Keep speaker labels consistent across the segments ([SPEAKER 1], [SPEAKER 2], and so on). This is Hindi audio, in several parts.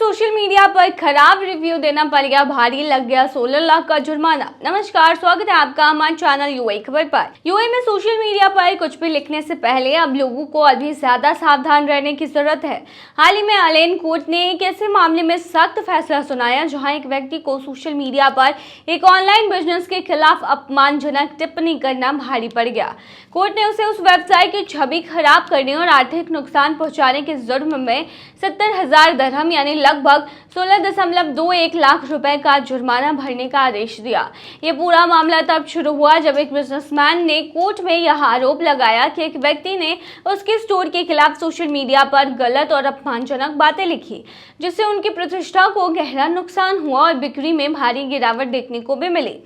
[SPEAKER 1] सोशल मीडिया पर खराब रिव्यू देना पड़ गया भारी, लग गया 16 लाख का जुर्माना। नमस्कार, स्वागत है आपका हमारे चैनल यूएई खबर पर। यूएई में सोशल मीडिया पर कुछ भी लिखने से पहले अब लोगों को अभी ज्यादा सावधान रहने की जरूरत है। हाल ही में अलेन कोर्ट ने एक ऐसे मामले में सख्त फैसला सुनाया जहां एक व्यक्ति को सोशल मीडिया पर एक ऑनलाइन बिजनेस के खिलाफ अपमानजनक टिप्पणी करना भारी पड़ गया। कोर्ट ने उसे उस वेबसाइट की छवि खराब करने और आर्थिक नुकसान पहुंचाने के जुर्म में 70,000 दरहम यानी लगभग 16.21 लाख रुपए का जुर्माना भरने का आदेश दिया। ये पूरा मामला तब शुरू हुआ जब एक बिजनेसमैन ने कोर्ट में यह आरोप लगाया कि एक व्यक्ति ने उसके स्टोर के खिलाफ सोशल मीडिया पर गलत और अपमानजनक बातें लिखी, जिससे उनकी प्रतिष्ठा को गहरा नुकसान हुआ और बिक्री में भारी गिरावट देखने को भी मिली।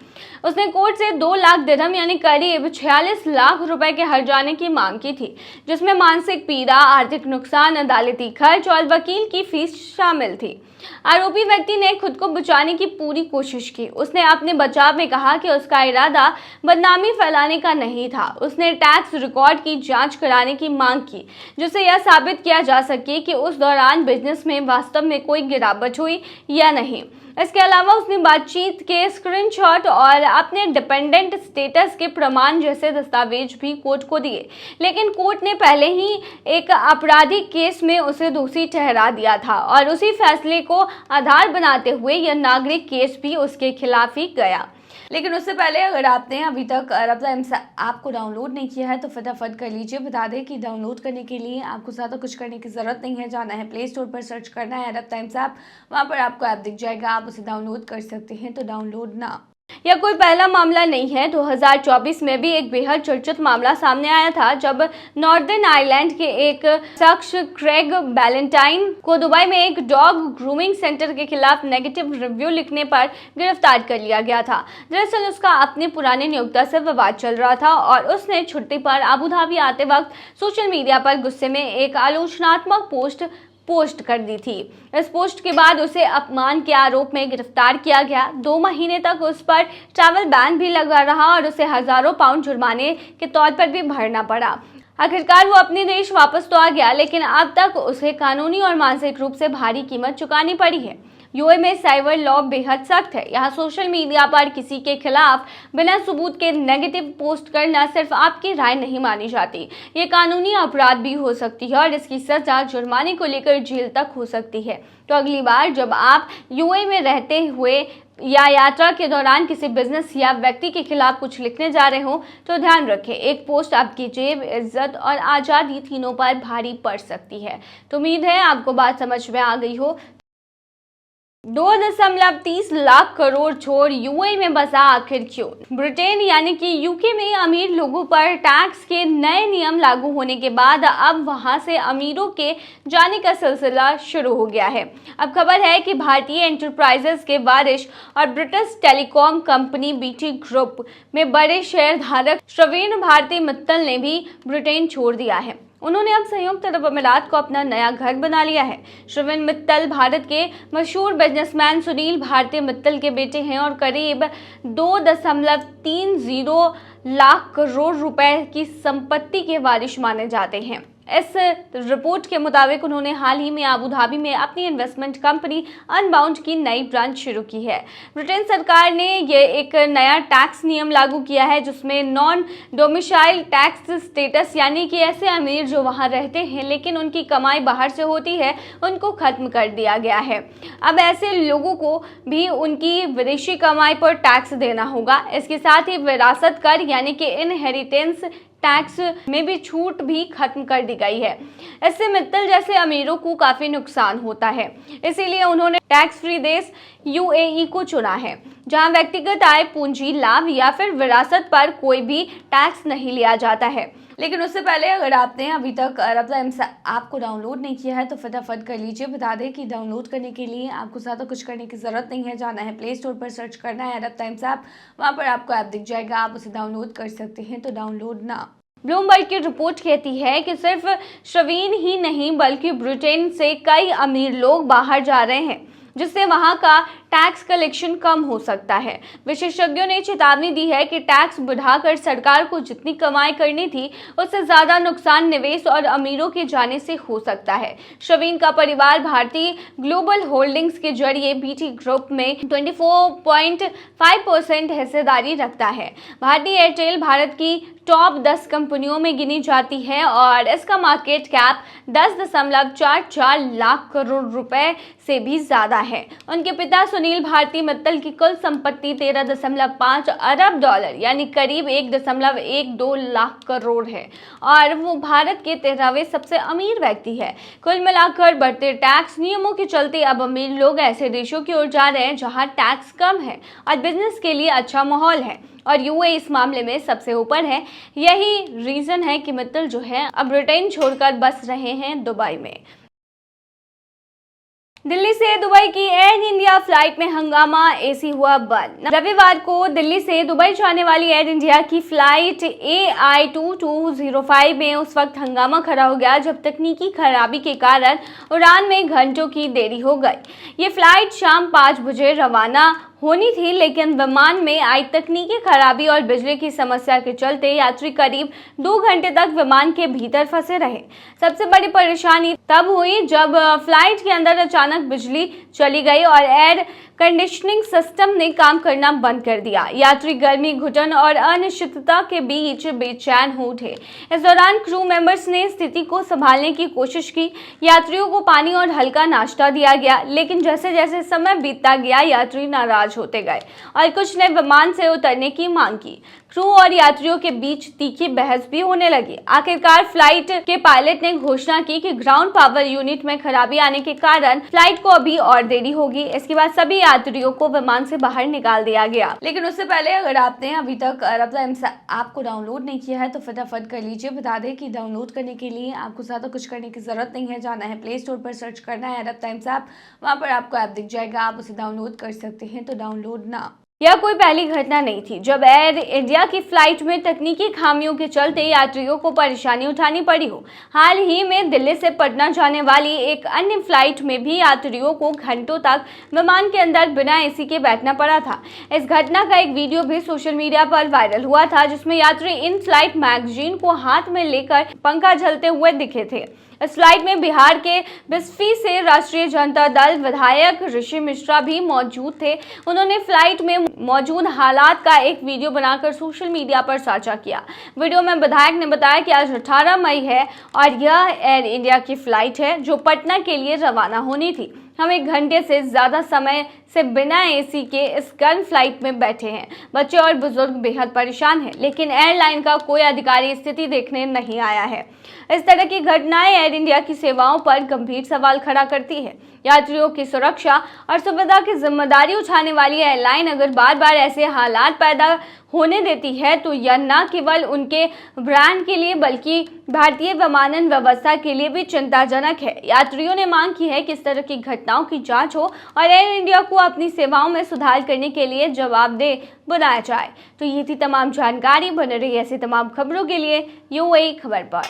[SPEAKER 1] उसने कोर्ट से 2 लाख दिरहम यानी करीब 46 लाख रुपए के हर्जाने की मांग की थी, जिसमें मानसिक पीड़ा, आर्थिक नुकसान, अदालती खर्च और वकील की फीस शामिल थी। आरोपी व्यक्ति ने खुद को बचाने की पूरी कोशिश की। उसने अपने बचाव में कहा कि उसका इरादा बदनामी फैलाने का नहीं था। उसने टैक्स रिकॉर्ड की जांच कराने की मांग की, जिससे यह साबित किया जा सके कि उस दौरान बिजनेस में वास्तव में कोई गिरावट हुई या नहीं। इसके अलावा उसने बातचीत के स्क्रीनशॉट और अपने डिपेंडेंट स्टेटस के प्रमाण जैसे दस्तावेज भी कोर्ट को दिए, लेकिन कोर्ट ने पहले ही एक आपराधिक केस में उसे दोषी ठहरा दिया था और उसी फैसले को आधार बनाते हुए यह नागरिक केस भी उसके खिलाफ ही गया। लेकिन उससे पहले अगर आपने अभी तक अरब टाइम्स ऐप को डाउनलोड नहीं किया है तो फटाफट कर लीजिए। बता दें कि डाउनलोड करने के लिए आपको ज़्यादा कुछ करने की ज़रूरत नहीं है। जाना है प्ले स्टोर पर, सर्च करना है अरब टाइम्स ऐप, वहाँ पर आपको ऐप दिख जाएगा, आप उसे डाउनलोड कर सकते हैं। तो डाउनलोड ना, यह कोई पहला मामला नहीं है। 2024 में भी एक बेहद चर्चित मामला सामने आया था जब नॉर्दर्न आयरलैंड के एक शख्स क्रेग बैलेंटाइन को दुबई में एक डॉग ग्रूमिंग सेंटर के खिलाफ नेगेटिव रिव्यू लिखने पर गिरफ्तार कर लिया गया था। दरअसल उसका अपने पुराने नियोक्ता से विवाद चल रहा था और उसने छुट्टी पर अबू धाबी आते वक्त सोशल मीडिया पर गुस्से में एक आलोचनात्मक पोस्ट कर दी थी। इस पोस्ट के बाद उसे अपमान के आरोप में गिरफ्तार किया गया। 2 महीने तक उस पर ट्रैवल बैन भी लगा रहा और उसे हजारों पाउंड जुर्माने के तौर पर भी भरना पड़ा। आखिरकार वो अपने देश वापस तो आ गया, लेकिन अब तक उसे कानूनी और मानसिक रूप से भारी कीमत चुकानी पड़ी है। यूएई में साइबर लॉ बेहद सख्त है। यहाँ सोशल मीडिया पर किसी के खिलाफ बिना सबूत के नेगेटिव पोस्ट करना सिर्फ आपकी राय नहीं मानी जाती, ये कानूनी अपराध भी हो सकती है और इसकी सजा जुर्माने को लेकर जेल तक हो सकती है। तो अगली बार जब आप यूएई में रहते हुए या यात्रा के दौरान किसी बिजनेस या व्यक्ति के खिलाफ कुछ लिखने जा रहे हो तो ध्यान रखें, एक पोस्ट आपकी जेब, इज्जत और आज़ादी तीनों पर भारी पड़ सकती है। तो उम्मीद है आपको बात समझ में आ गई हो। 2.30 लाख करोड़ छोड़ यूएई में बसा आखिर क्यों? ब्रिटेन यानी कि यूके में अमीर लोगों पर टैक्स के नए नियम लागू होने के बाद अब वहां से अमीरों के जाने का सिलसिला शुरू हो गया है। अब खबर है कि भारतीय एंटरप्राइजेस के वारिस और British telecom company BT group में बड़े शेयरधारक श्रवेण भारती मित्तल ने भी ब्रिटेन छोड़ दिया है। उन्होंने अब संयुक्त अरब अमीरात को अपना नया घर बना लिया है। श्रवेण मित्तल भारत के मशहूर बिजनेसमैन सुनील भारती मित्तल के बेटे हैं और करीब 2.30 लाख करोड़ रुपए की संपत्ति के वारिस माने जाते हैं। इस रिपोर्ट के मुताबिक उन्होंने हाल ही में अबू धाबी में अपनी इन्वेस्टमेंट कंपनी अनबाउंड की नई ब्रांच शुरू की है। ब्रिटेन सरकार ने ये एक नया टैक्स नियम लागू किया है जिसमें नॉन डोमिसाइल टैक्स स्टेटस यानी कि ऐसे अमीर जो वहां रहते हैं लेकिन उनकी कमाई बाहर से होती है, उनको खत्म कर दिया गया है। अब ऐसे लोगों को भी उनकी विदेशी कमाई पर टैक्स देना होगा। इसके साथ ही विरासत कर यानी कि इनहेरिटेंस टैक्स में भी छूट भी खत्म कर दी गई है। इससे मित्तल जैसे अमीरों को काफी नुकसान होता है, इसीलिए उन्होंने टैक्स फ्री देश यूएई को चुना है, जहां व्यक्तिगत आय, पूंजी, लाभ या फिर विरासत पर कोई भी टैक्स नहीं लिया जाता है। लेकिन उससे पहले अगर आपने अभी तक अरब टाइम्स ऐप को डाउनलोड नहीं किया है तो फटाफट कर लीजिए। बता दें कि डाउनलोड करने के लिए आपको ज़्यादा कुछ करने की ज़रूरत नहीं है। जाना है प्ले स्टोर पर, सर्च करना है अरब टाइम्स ऐप, वहाँ पर आपको ऐप दिख जाएगा, आप उसे डाउनलोड कर सकते हैं। तो डाउनलोड ना। ब्लूमबर्ग की रिपोर्ट कहती है कि सिर्फ श्रवेण ही नहीं बल्कि ब्रिटेन से कई अमीर लोग बाहर जा रहे हैं। जिससे वहां का टैक्स कलेक्शन कम हो सकता है। विशेषज्ञों ने चेतावनी दी है कि टैक्स बढ़ाकर सरकार को जितनी कमाई करनी थी उससे ज्यादा नुकसान निवेश और अमीरों के जाने से हो सकता है। शवीन का परिवार भारतीय ग्लोबल होल्डिंग्स के जरिए बीटी ग्रुप में 24.5% हिस्सेदारी रखता है। भारतीय एयरटेल भारत की टॉप 10 कंपनियों में गिनी जाती है और इसका मार्केट कैप 10.44 लाख करोड़ रुपए से भी ज्यादा है। उनके पिता सुनील भारती मित्तल की कुल संपत्ति 13.5 अरब डॉलर यानी करीब 1.12 लाख करोड़ है और वो भारत के 13वें सबसे अमीर व्यक्ति है। कुल मिलाकर बढ़ते टैक्स नियमों के चलते अब अमीर लोग ऐसे देशों की ओर जा रहे हैं जहां टैक्स कम है और बिजनेस के लिए अच्छा माहौल है और यूएई इस मामले में सबसे ऊपर है। यही रीजन है कि मित्तल जो है अब ब्रिटेन छोड़कर बस रहे हैं दुबई में। दिल्ली से दुबई की एयर इंडिया फ्लाइट में हंगामा, एसी हुआ बंद। रविवार को दिल्ली से दुबई जाने वाली एयर इंडिया की फ्लाइट AI2205 में उस वक्त हंगामा खड़ा हो गया जब तकनीकी खराबी के कारण उड़ान में घंटों की देरी हो गई। ये फ्लाइट शाम 5 बजे रवाना होनी थी, लेकिन विमान में आई तकनीकी खराबी और बिजली की समस्या के चलते यात्री करीब 2 घंटे तक विमान के भीतर फंसे रहे। सबसे बड़ी परेशानी तब हुई जब फ्लाइट के अंदर अचानक बिजली चली गई और एयर कंडीशनिंग सिस्टम ने काम करना बंद कर दिया। यात्री गर्मी, घुटन और अनिश्चितता के बीच बेचैन हो उठे। इस दौरान क्रू मेंबर्स ने स्थिति को संभालने की कोशिश की। यात्रियों को पानी और हल्का नाश्ता दिया गया, लेकिन जैसे जैसे समय बीतता गया यात्री नाराज होते गए और कुछ ने विमान से उतरने की मांग की। क्रू और यात्रियों के बीच तीखी बहस भी होने लगी। आखिरकार फ्लाइट के पायलट ने घोषणा की कि ग्राउंड पावर यूनिट में खराबी आने के कारण फ्लाइट को अभी और देरी होगी। इसके बाद सभी यात्रियों को विमान से बाहर निकाल दिया गया। लेकिन उससे पहले अगर आपने अभी तक अरब टाइम्स ऐप को डाउनलोड नहीं किया है तो फटाफट कर लीजिए। बता दें कि डाउनलोड करने के लिए आपको ज्यादा कुछ करने की जरूरत नहीं है। जाना है प्ले स्टोर पर, सर्च करना है अरब टाइम्स ऐप, वहां पर आपको ऐप दिख जाएगा, आप उसे डाउनलोड कर सकते हैं। तो डाउनलोड ना। यह कोई पहली घटना नहीं थी जब एयर इंडिया की फ्लाइट में तकनीकी खामियों के चलते यात्रियों को परेशानी उठानी पड़ी हो। हाल ही में दिल्ली से पटना जाने वाली एक अन्य फ्लाइट में भी यात्रियों को घंटों तक विमान के अंदर बिना एसी के बैठना पड़ा था। इस घटना का एक वीडियो भी सोशल मीडिया पर वायरल हुआ था जिसमें यात्री इन फ्लाइट मैगजीन को हाथ में लेकर पंखा झलते हुए दिखे थे। इस फ्लाइट में बिहार के बिस्फी से राष्ट्रीय जनता दल विधायक ऋषि मिश्रा भी मौजूद थे। उन्होंने फ्लाइट में मौजूद हालात का एक वीडियो बनाकर सोशल मीडिया पर साझा किया। वीडियो में विधायक ने बताया कि आज 18 मई है और यह एयर इंडिया की फ्लाइट है जो पटना के लिए रवाना होनी थी। हम 1 घंटे से ज्यादा समय से बिना एसी के इस गर्म फ्लाइट में बैठे हैं। बच्चे और बुजुर्ग बेहद परेशान हैं, लेकिन एयरलाइन का कोई अधिकारी स्थिति देखने नहीं आया है। इस तरह की घटनाएं एयर इंडिया की सेवाओं पर गंभीर सवाल खड़ा करती है। यात्रियों की सुरक्षा और सुविधा की जिम्मेदारी उठाने वाली एयरलाइन अगर बार बार ऐसे हालात पैदा होने देती है तो यह न केवल उनके ब्रांड के लिए बल्कि भारतीय विमानन व्यवस्था के लिए भी चिंताजनक है। यात्रियों ने मांग की है कि इस तरह की घटनाओं की जांच हो और एयर इंडिया को अपनी सेवाओं में सुधार करने के लिए जवाबदेह बनाया जाए। तो ये थी तमाम जानकारी। बने रही ऐसी तमाम खबरों के लिए यूएई खबर पर।